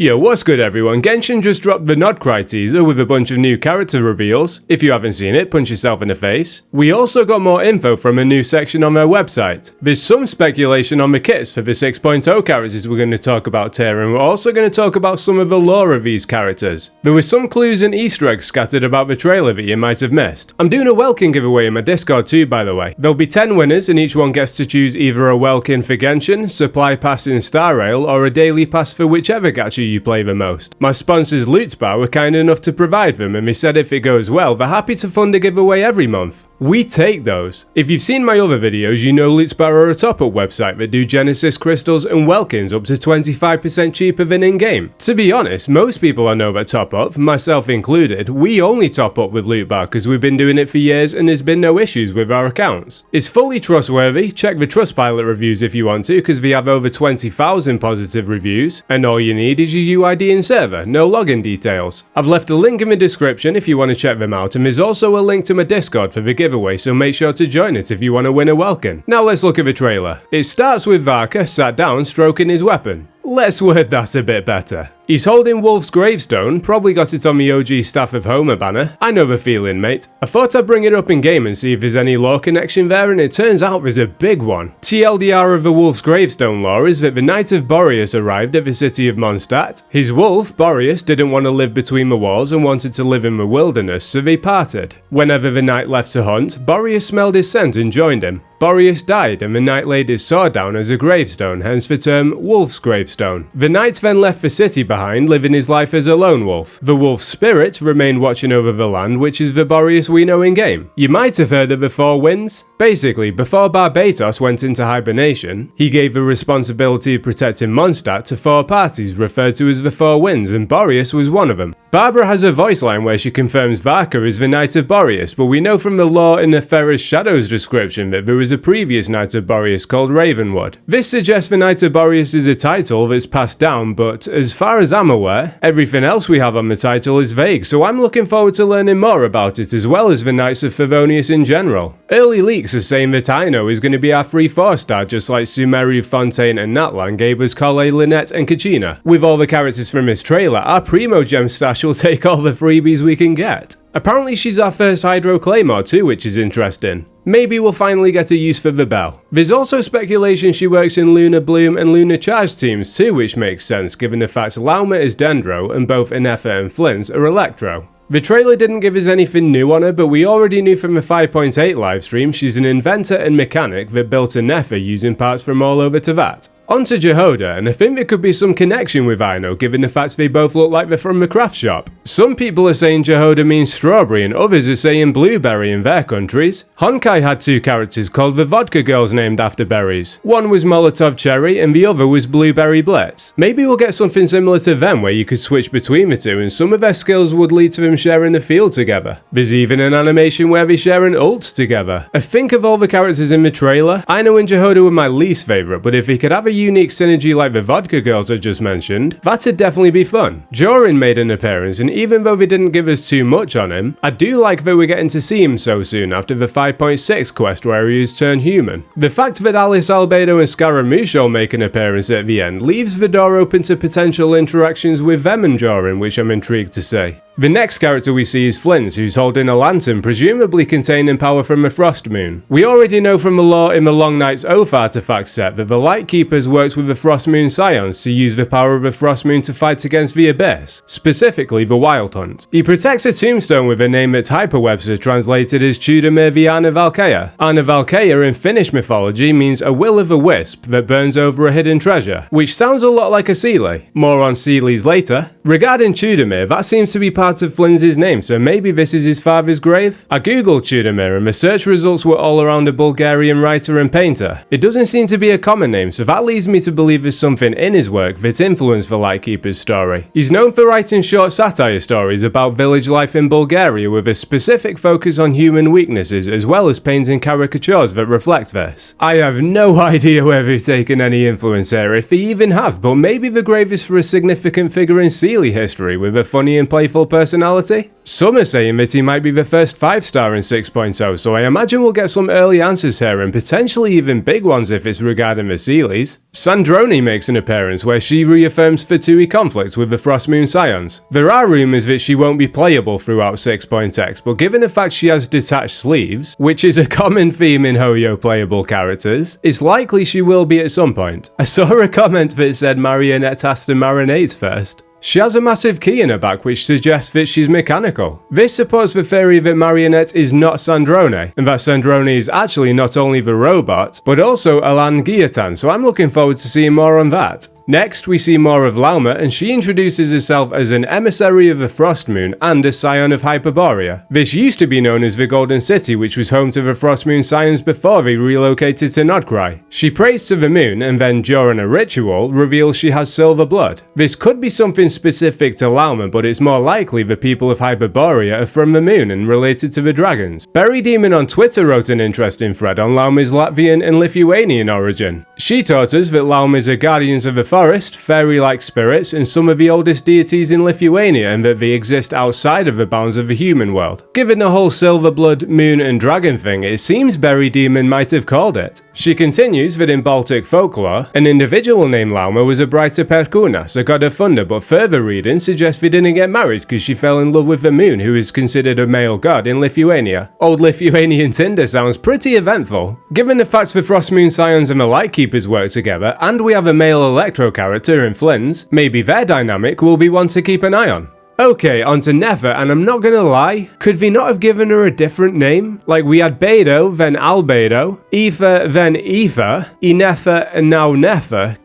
Yo, what's good everyone? Genshin just dropped the Nod Krai teaser with a bunch of new character reveals. If you haven't seen it, punch yourself in the face. We also got more info from a new section on their website. There's some speculation on the kits for the 6.0 characters we're going to talk about here, and we're also going to talk about some of the lore of these characters. There were some clues and Easter eggs scattered about the trailer that you might have missed. I'm doing a Welkin giveaway in my Discord too, by the way. There'll be 10 winners and each one gets to choose either a Welkin for Genshin, supply pass in Star Rail, or a daily pass for whichever gacha you play the most. My sponsors Loot Bar were kind enough to provide them, and they said if it goes well, they're happy to fund a giveaway every month. We take those. If you've seen my other videos, you know Loot Bar are a top-up website that do Genesis crystals and Welkins up to 25% cheaper than in-game. To be honest, most people I know that top up, myself included, we only top up with Loot Bar because we've been doing it for years and there's been no issues with our accounts. It's fully trustworthy. Check the Trustpilot reviews if you want to, because we have over 20,000 positive reviews, and all you need is your UID and server, no login details. I've left a link in the description if you want to check them out, and there's also a link to my Discord for the giveaway, so make sure to join it if you want to win a Welkin. Now let's look at the trailer. It starts with Varka sat down stroking his weapon. Let's word that a bit better. He's holding Wolf's gravestone, probably got it on the OG Staff of Homer banner. I know the feeling, mate. I thought I'd bring it up in game and see if there's any lore connection there, and it turns out there's a big one. TLDR of the Wolf's gravestone lore is that the Knight of Boreas arrived at the city of Mondstadt. His wolf, Boreas, didn't want to live between the walls and wanted to live in the wilderness, so they parted. Whenever the knight left to hunt, Boreas smelled his scent and joined him. Boreas died and the knight laid his sword down as a gravestone, hence the term Wolf's gravestone. The knight then left the city behind, living his life as a lone wolf. The wolf's spirit remained watching over the land, which is the Boreas we know in game. You might have heard of the Four Winds. Basically, before Barbatos went into hibernation, he gave the responsibility of protecting Mondstadt to four parties referred to as the Four Winds, and Boreas was one of them. Barbara has a voice line where she confirms Varka is the Knight of Boreas, but we know from the lore in Nefer's Shadows description that there was a previous Knight of Boreas called Ravenwood. This suggests the Knight of Boreas is a title that's passed down, but as far as I'm aware, everything else we have on the title is vague, so I'm looking forward to learning more about it, as well as the Knights of Favonius in general. Early leaks are saying that Aino is going to be our free 4-star, just like Sumeru, Fontaine and Natlan gave us Kale, Lynette and Kachina. With all the characters from this trailer, our Primo Gem stash will take all the freebies we can get. Apparently she's our first Hydro Claymore too, which is interesting. Maybe we'll finally get a use for the bell. There's also speculation she works in Lunar Bloom and Lunar Charge teams too, which makes sense given the fact Lauma is Dendro and both Nefer and Flins are Electro. The trailer didn't give us anything new on her, but we already knew from the 5.8 livestream she's an inventor and mechanic that built a Nefer using parts from all over Teyvat. On to Jahoda, and I think there could be some connection with Aino given the fact they both look like they're from the craft shop. Some people are saying Jahoda means strawberry and others are saying blueberry in their countries. Honkai had two characters called the Vodka Girls named after berries. One was Molotov Cherry and the other was Blueberry Blitz. Maybe we'll get something similar to them where you could switch between the two and some of their skills would lead to them sharing the field together. There's even an animation where they share an ult together. I think of all the characters in the trailer, Aino and Jahoda were my least favourite, but if we could have a unique synergy like the Vodka Girls I just mentioned, that'd definitely be fun. Durin made an appearance, and even though they didn't give us too much on him, I do like that we're getting to see him so soon after the 5.6 quest where he was turned human. The fact that Alice Albedo and Scaramouche all make an appearance at the end leaves the door open to potential interactions with them and Durin, which I'm intrigued to see. The next character we see is Flins, who's holding a lantern presumably containing power from a frost moon. We already know from the lore in the Long Night's Oath artifact set that the Light Keepers worked with the Frost Moon Scions to use the power of the Frost Moon to fight against the Abyss, specifically the Wild Hunt. He protects a tombstone with a name that's Hyperwebster translated as Tudamir the Arna Valkeia. Arna Valkeia in Finnish mythology means a will of a wisp that burns over a hidden treasure, which sounds a lot like a Seelie. More on Seelies later. Regarding Tudamir, that seems to be part of Flins' name, so maybe this is his father's grave? I googled Tudamir and the search results were all around a Bulgarian writer and painter. It doesn't seem to be a common name, so that leads me to believe there's something in his work that influenced the Lightkeeper's story. He's known for writing short satire stories about village life in Bulgaria with a specific focus on human weaknesses, as well as painting caricatures that reflect this. I have no idea where they've taken any influence here, if they even have, but maybe the grave is for a significant figure in Seelie Seelie history with a funny and playful personality? Some are saying that he might be the first 5-star in 6.0, so I imagine we'll get some early answers here and potentially even big ones if it's regarding the Seelies. Sandrone makes an appearance where she reaffirms Fatui conflict with the Frostmoon Scions. There are rumours that she won't be playable throughout 6.x, but given the fact she has detached sleeves, which is a common theme in Hoyo playable characters, it's likely she will be at some point. I saw a comment that said Marionette has to marinate first. She has a massive key in her back which suggests that she's mechanical. This supports the theory that Marionette is not Sandrone, and that Sandrone is actually not only the robot, but also Alan Guillotin, so I'm looking forward to seeing more on that. Next, we see more of Lauma, and she introduces herself as an emissary of the Frostmoon and a scion of Hyperborea. This used to be known as the Golden City, which was home to the Frostmoon Scions before they relocated to Nod Krai. She prays to the moon, and then during a ritual, reveals she has silver blood. This could be something specific to Lauma, but it's more likely the people of Hyperborea are from the moon and related to the dragons. Berry Demon on Twitter wrote an interesting thread on Lauma's Latvian and Lithuanian origin. She taught us that Laumas are guardians of the forest, fairy-like spirits, and some of the oldest deities in Lithuania, and that they exist outside of the bounds of the human world. Given the whole silver blood, moon and dragon thing, it seems Berry Demon might have called it. She continues that in Baltic folklore, an individual named Lauma was a brighter Perkunas, a god of thunder, but further reading suggests they didn't get married because she fell in love with the moon, who is considered a male god in Lithuania. Old Lithuanian Tinder sounds pretty eventful. Given the fact the Frostmoon Scions and the Lightkeepers work together, and we have a male Electro character in Flins, maybe their dynamic will be one to keep an eye on. Okay, on to Nefer, and I'm not gonna lie, could we not have given her a different name? Like we had Bedo, then Albedo, Aoife, then Aoife, Nefer, and now Nefer.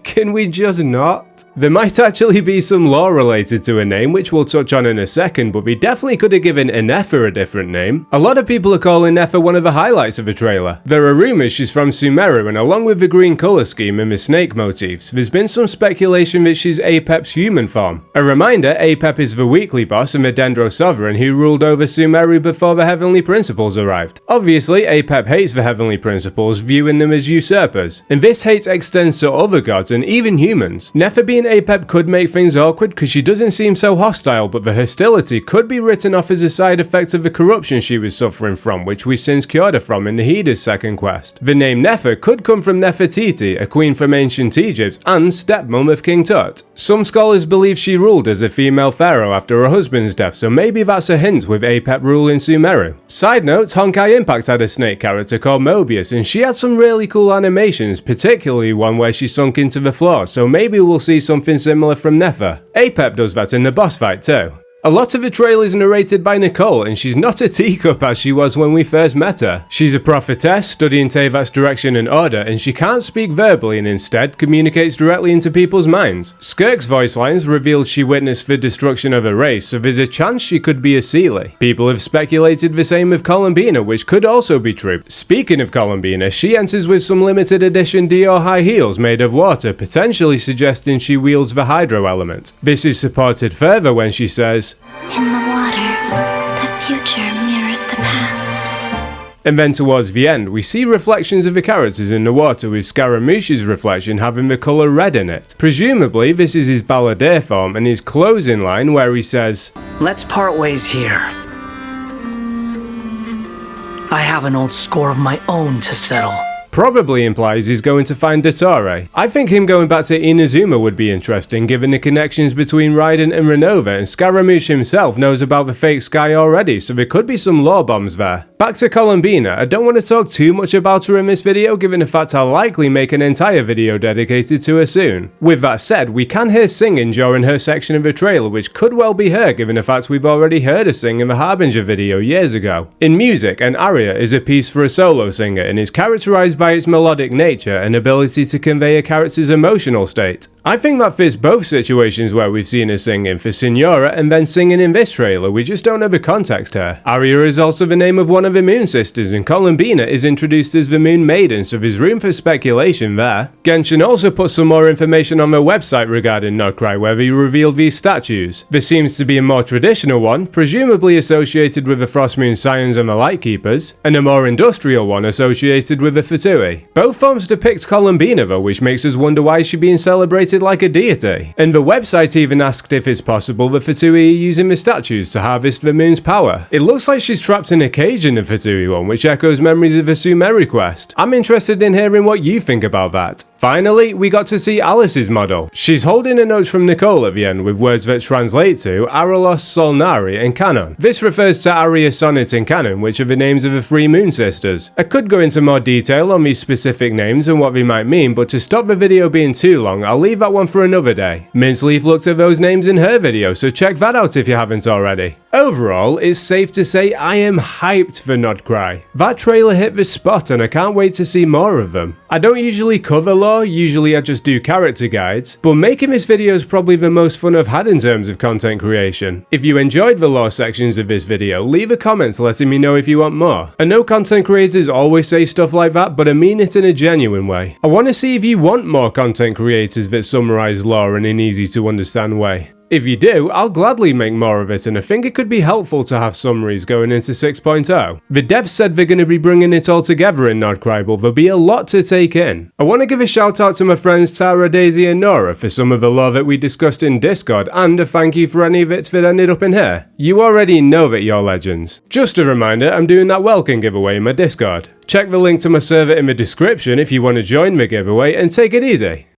Can we just not? There might actually be some lore related to her name, which we'll touch on in a second, but we definitely could have given Nefer a different name. A lot of people are calling Nefer one of the highlights of the trailer. There are rumours she's from Sumeru, and along with the green colour scheme and the snake motifs, there's been some speculation that she's Apep's human form. A reminder, Apep is the weekly boss and the Dendro sovereign who ruled over Sumeru before the Heavenly Principles arrived. Obviously, Apep hates the Heavenly Principles, viewing them as usurpers, and this hate extends to other gods and even humans. Nefer being Apep could make things awkward because she doesn't seem so hostile, but the hostility could be written off as a side effect of the corruption she was suffering from, which we since cured her from in Nahida's second quest. The name Nefer could come from Nefertiti, a queen from ancient Egypt and stepmom of King Tut. Some scholars believe she ruled as a female pharaoh after her husband's death, so maybe that's a hint with Apep ruling Sumeru. Side note, Honkai Impact had a snake character called Mobius, and she had some really cool animations, particularly one where she sunk into the floor, so maybe we'll see something similar from Nefer. Apep does that in the boss fight too. A lot of the trailer is narrated by Nicole, and she's not a teacup as she was when we first met her. She's a prophetess, studying Tevat's direction and order, and she can't speak verbally and instead communicates directly into people's minds. Skirk's voice lines revealed she witnessed the destruction of a race, so there's a chance she could be a Seelie. People have speculated the same with Columbina, which could also be true. Speaking of Columbina, she enters with some limited edition Dior high heels made of water, potentially suggesting she wields the hydro element. This is supported further when she says, "In the water, the future mirrors the past." And then towards the end, we see reflections of the characters in the water, with Scaramouche's reflection having the colour red in it. Presumably, this is his Balladeer form and his closing line where he says, "Let's part ways here. I have an old score of my own to settle." Probably implies he's going to find Dottore. I think him going back to Inazuma would be interesting given the connections between Raiden and Renova, and Scaramouche himself knows about the fake sky already, so there could be some lore bombs there. Back to Columbina, I don't want to talk too much about her in this video given the fact I'll likely make an entire video dedicated to her soon. With that said, we can hear singing during her section of the trailer, which could well be her given the fact we've already heard her sing in the Harbinger video years ago. In music, an aria is a piece for a solo singer and is characterized by its melodic nature and ability to convey a character's emotional state. I think that fits both situations where we've seen her singing for Signora and then singing in this trailer, we just don't know the context here. Aria is also the name of one of the Moon Sisters, and Columbina is introduced as the Moon Maiden, so there's room for speculation there. Genshin also put some more information on their website regarding Nod Krai where they revealed these statues. This seems to be a more traditional one, presumably associated with the Frostmoon Scions and the Lightkeepers, and a more industrial one associated with the Fatui. Both forms depict Columbina though, which makes us wonder why she's being celebrated treated like a deity. And the website even asked if it's possible that Fatui are using the statues to harvest the moon's power. It looks like she's trapped in a cage in the Fatui one, which echoes memories of the Sumeru quest. I'm interested in hearing what you think about that. Finally, we got to see Alice's model. She's holding a note from Nicole at the end with words that translate to Aralos Solnari in canon. This refers to Aria Sonnet in canon, which are the names of the three moon sisters. I could go into more detail on these specific names and what they might mean, but to stop the video being too long, I'll leave that one for another day. Mintzleaf looked at those names in her video, so check that out if you haven't already. Overall, it's safe to say I am hyped for Nod Krai. That trailer hit the spot and I can't wait to see more of them. I don't usually cover lore, usually I just do character guides, but making this video is probably the most fun I've had in terms of content creation. If you enjoyed the lore sections of this video, leave a comment letting me know if you want more. I know content creators always say stuff like that, but I mean it in a genuine way. I want to see if you want more content creators that summarize lore in an easy to understand way. If you do, I'll gladly make more of it, and I think it could be helpful to have summaries going into 6.0. The devs said they're going to be bringing it all together in Nod Krai, but there'll be a lot to take in. I want to give a shout out to my friends Tara, Daisy and Nora for some of the lore that we discussed in Discord, and a thank you for any of it that ended up in here. You already know that you're legends. Just a reminder, I'm doing that Welkin Giveaway in my Discord. Check the link to my server in the description if you want to join the giveaway, and take it easy.